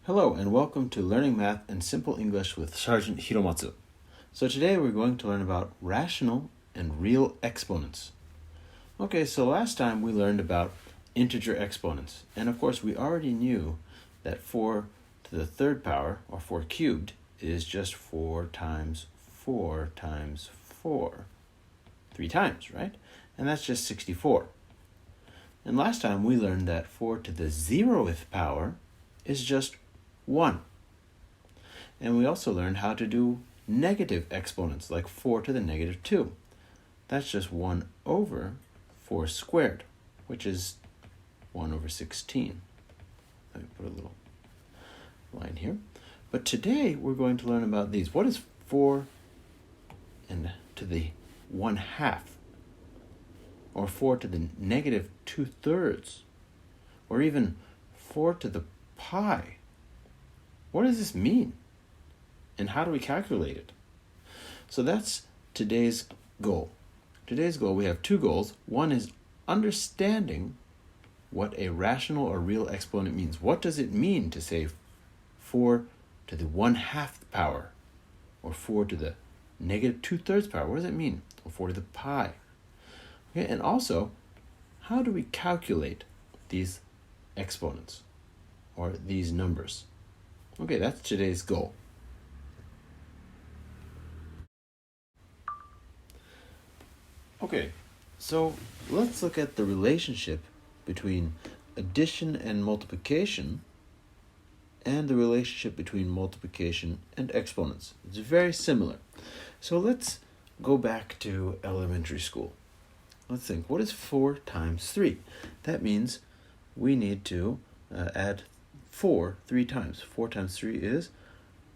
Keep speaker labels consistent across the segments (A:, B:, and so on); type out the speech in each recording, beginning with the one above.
A: Hello and welcome to Learning Math and Simple English with Sergeant Hiromatsu. So today we're going to learn about rational and real exponents. Okay, so last time we learned about integer exponents. And of course we already knew that 4 to the third power, or 4 cubed, is just 4 times 4 times 4. 3 times, right? And that's just 64. And last time we learned that 4 to the 0th power is just 1. And we also learned how to do negative exponents, like 4 to the negative 2. That's just 1 over 4 squared, which is 1 over 16. Let me put a little line here. But today we're going to learn about these. What is 4 to the 1/2? Or 4 to the negative 2/3? Or even 4 to the pi? What does this mean? And how do we calculate it? So that's today's goal. Today's goal, we have two goals. One is understanding what a rational or real exponent means. What does it mean to say 4 to the 1/2 power? Or 4 to the negative 2/3 power? What does it mean? Or 4 to the pi? Okay, and also, how do we calculate these exponents or these numbers? Okay, that's today's goal. Okay, so let's look at the relationship between addition and multiplication and the relationship between multiplication and exponents. It's very similar. So let's go back to elementary school. Let's think, what is 4 times 3? That means we need to add 4 3 times. 4 times 3 is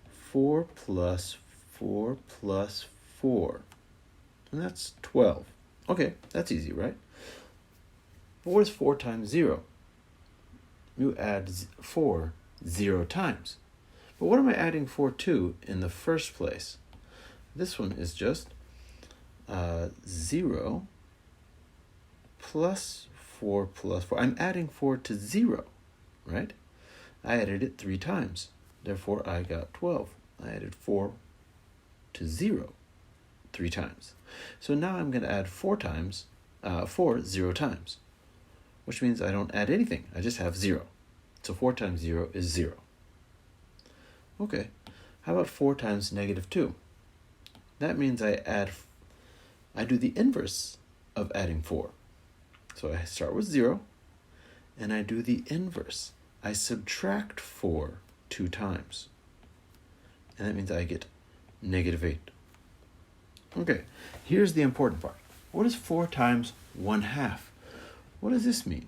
A: 4 plus 4 plus 4. And that's 12. Okay, that's easy, right? But what is 4 times 0? You add 4 0 times. But what am I adding 4 to in the first place? This one is just 0 plus 4 plus 4. I'm adding 4 to 0, right? I added it 3 times. Therefore, I got 12. I added 4 to 0 3 times. So now I'm going to add 4 0 times, which means I don't add anything. I just have 0. So 4 times 0 is 0. Okay, how about 4 times negative 2? That means I do the inverse of adding 4. So I start with 0, and I do the inverse. I subtract 4 2 times. And that means I get negative 8. Okay, here's the important part. What is 4 times 1/2? What does this mean?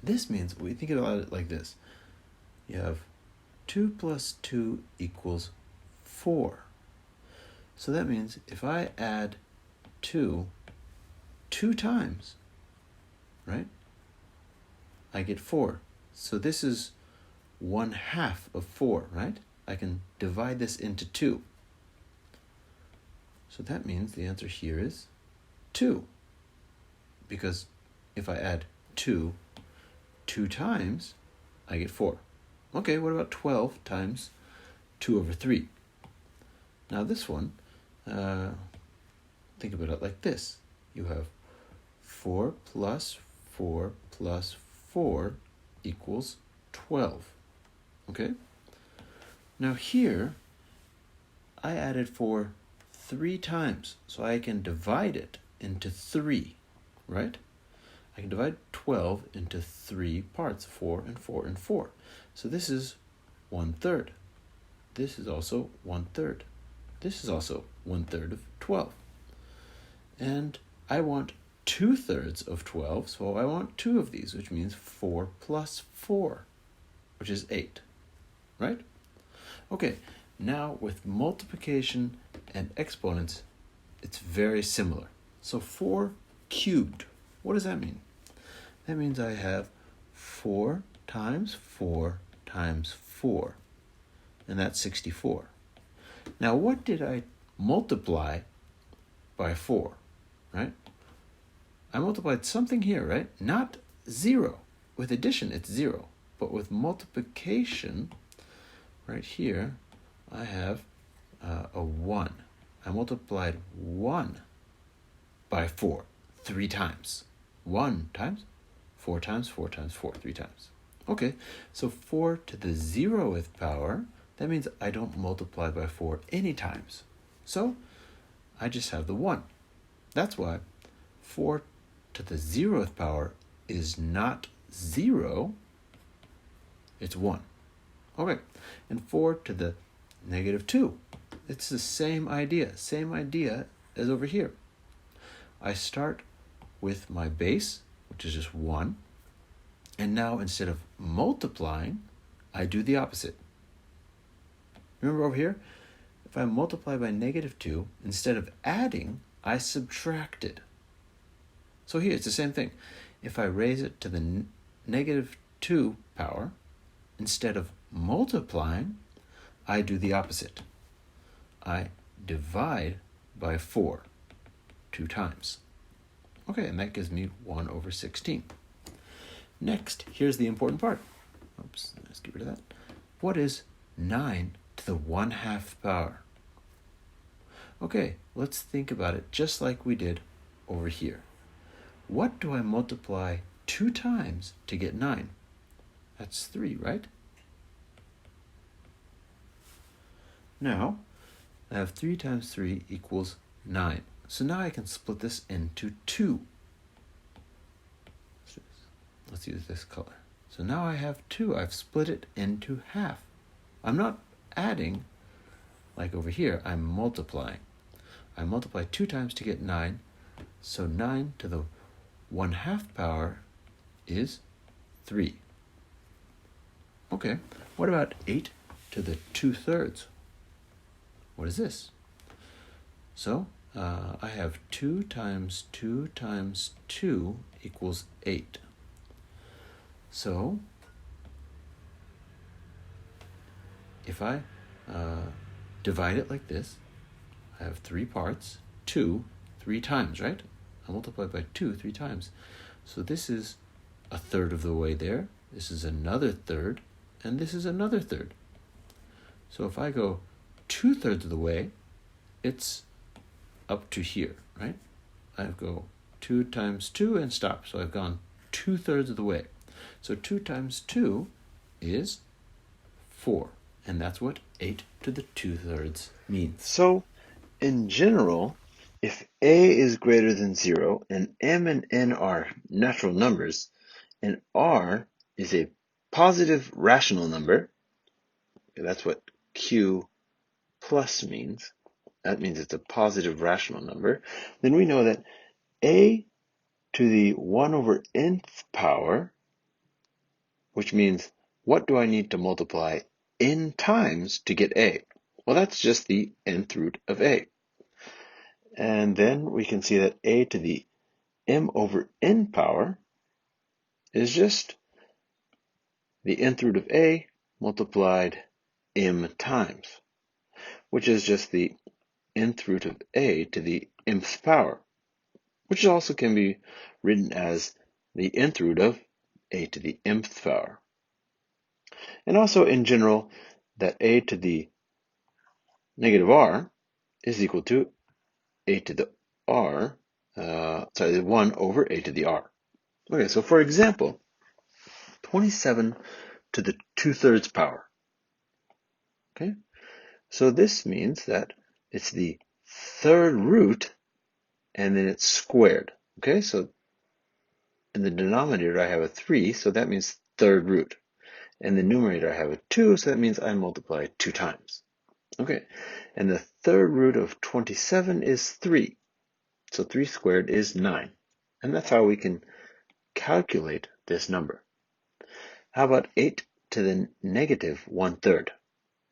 A: This means, we think about it like this. You have 2 plus 2 equals 4. So that means if I add 2 times, right, I get 4. So this is 1/2 of 4, right? I can divide this into 2. So that means the answer here is 2. Because if I add 2 times, I get 4. Okay, what about 12 times 2 over 3? Now this one, think about it like this. You have 4 plus 4 plus 4 equals 12. Okay? Now here, I added 4 3 times, so I can divide it into 3, right? I can divide 12 into 3 parts, 4 and 4 and 4. So this is 1/3. This is also 1/3. This is also 1/3 of 12. And I want 2/3 of 12, so I want 2 of these, which means 4 plus 4, which is 8, right? Okay, now with multiplication and exponents, it's very similar. So 4 cubed, what does that mean? That means I have 4 times 4 times 4, and that's 64. Now what did I multiply by 4, right? I multiplied something here, right? Not 0. With addition, it's 0. But with multiplication, right here, I have a 1. I multiplied 1 by 4 3 times. 1 times, 4 times, 4 times 4, 3 times. Okay, so 4 to the 0th power, that means I don't multiply by 4 any times. So I just have the 1. That's why 4 to the 0th power is not 0, it's 1. Okay, and 4 to the negative 2. It's the same idea as over here. I start with my base, which is just 1, and now instead of multiplying, I do the opposite. Remember over here, if I multiply by negative 2, instead of adding, I subtracted. So here it's the same thing. If I raise it to the negative 2 power, instead of multiplying, I do the opposite. I divide by 4 2 times. Okay, and that gives me 1 over 16. Next, here's the important part. Oops, let's get rid of that. What is 9 to the 1/2 power? Okay, let's think about it just like we did over here. What do I multiply 2 times to get 9? That's 3, right? Now, I have 3 times 3 equals 9. So now I can split this into 2. Let's use this color. So now I have 2. I've split it into half. I'm not adding like over here. I'm multiplying. I multiply 2 times to get 9. So 9 to the 1/2 power is 3. Okay, what about 8 to the 2/3? What is this? So I have 2 times 2 times 2 equals 8. So if I divide it like this, I have 3 parts, 2, 3 times, right? I multiply by 2 3 times. So this is a third of the way there. This is another third, and this is another third. So if I go 2/3 of the way, it's up to here, right? I go 2 times 2 and stop. So I've gone 2/3 of the way. So 2 times 2 is 4. And that's what 8 to the 2/3 means. So in general, if a is greater than 0 and m and n are natural numbers and r is a positive rational number, that's what q plus means, that means it's a positive rational number, then we know that a to the 1 over nth power, which means what do I need to multiply n times to get a? Well, that's just the nth root of a. And then we can see that a to the m over n power is just the nth root of a multiplied m times, which is just the nth root of a to the mth power, which also can be written as the nth root of a to the mth power. And also in general, that a to the negative r is equal to a to the r, 1 over a to the r. Okay, so for example, 27 to the 2/3 power. Okay, so this means that it's the third root and then it's squared. Okay, so in the denominator I have a 3, so that means third root. In the numerator I have a 2, so that means I multiply 2 times. Okay, and the third root of 27 is 3. So 3 squared is 9. And that's how we can calculate this number. How about 8 to the negative 1/3?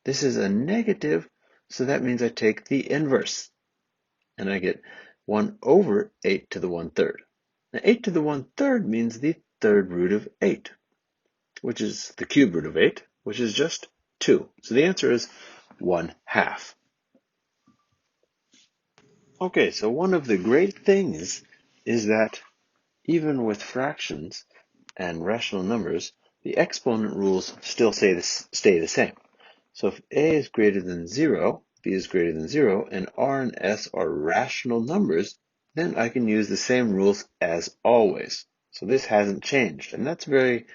A: This is a negative, so that means I take the inverse. And I get 1 over 8 to the 1/3. Now 8 to the 1/3 means the third root of 8, which is the cube root of 8, which is just 2. So the answer is 1/2. Okay, so one of the great things is that even with fractions and rational numbers, the exponent rules still stay the same. So if a is greater than 0, b is greater than 0, and r and s are rational numbers, then I can use the same rules as always. So this hasn't changed, and that's very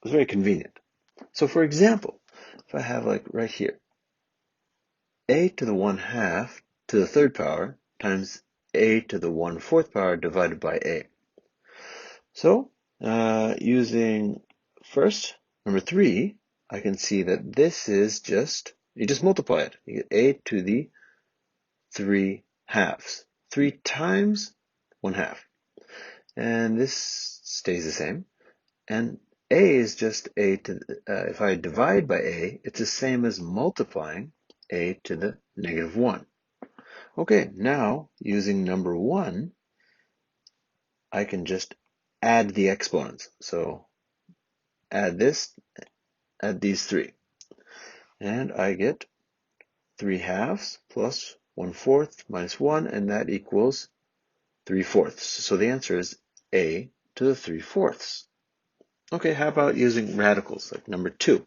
A: convenient. So for example, if I have like right here, a to the 1/2 to the third power times a to the 1/4 power divided by a. So using first number 3, I can see that this is you just multiply it. You get a to the 3/2. 3 times 1/2. And this stays the same. And a is just a to, if I divide by a, it's the same as multiplying a to the -1. Okay, now using number 1, I can just add the exponents. So add these 3. And I get 3/2 plus 1/4 minus 1, and that equals 3/4. So the answer is a to the 3/4. Okay, how about using radicals, like number 2?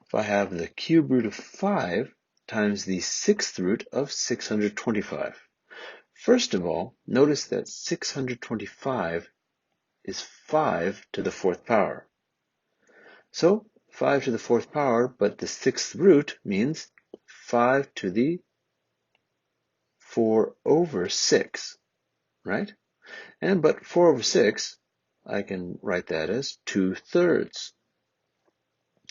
A: If I have the cube root of 5 times the 6th root of 625. First of all, notice that 625 is 5 to the 4th power. So 5 to the 4th power, but the 6th root means 5 to the 4/6, right? But 4/6, I can write that as 2/3.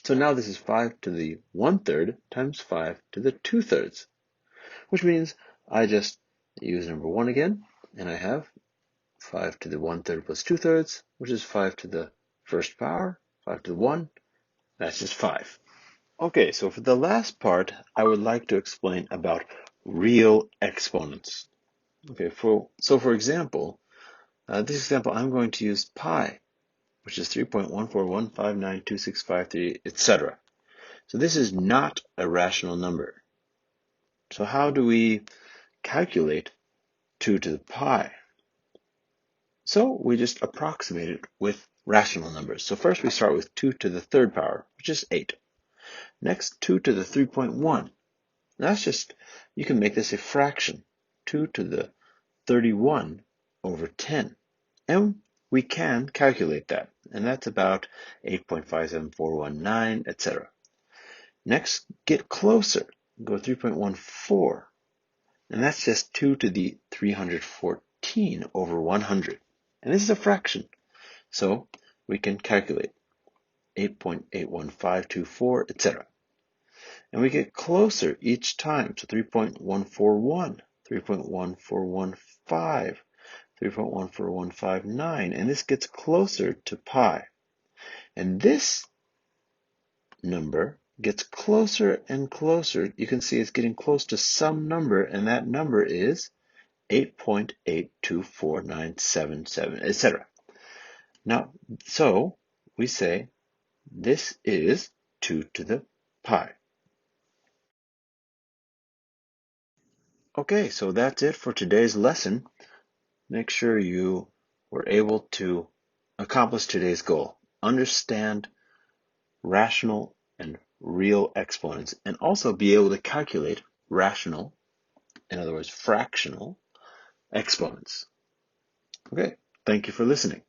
A: So now this is 5 to the 1/3 times 5 to the 2/3, which means I just use number 1 again, and I have 5 to the 1/3 plus 2/3, which is 5 to the 1st power, 5 to the 1, that's just 5. Okay, so for the last part, I would like to explain about real exponents. Okay, so for example, this example, I'm going to use pi, which is 3.141592653, etc. So this is not a rational number. So how do we calculate 2 to the pi? So we just approximate it with rational numbers. So first we start with 2 to the 3rd power, which is 8. Next, 2 to the 3.1. That's just, you can make this a fraction, 2 to the 31/10. And we can calculate that, and that's about 8.57419, etc. Next, get closer, go 3.14, and that's just 2 to the 314/100. And this is a fraction, so we can calculate 8.81524, etc. And we get closer each time, so 3.141, 3.1415, 3.14159, and this gets closer to pi. And this number gets closer and closer. You can see it's getting close to some number, and that number is 8.824977, etc. Now, so we say this is 2 to the pi. Okay, so that's it for today's lesson. Make sure you were able to accomplish today's goal. Understand rational and real exponents, and also be able to calculate rational, in other words, fractional exponents. Okay, thank you for listening.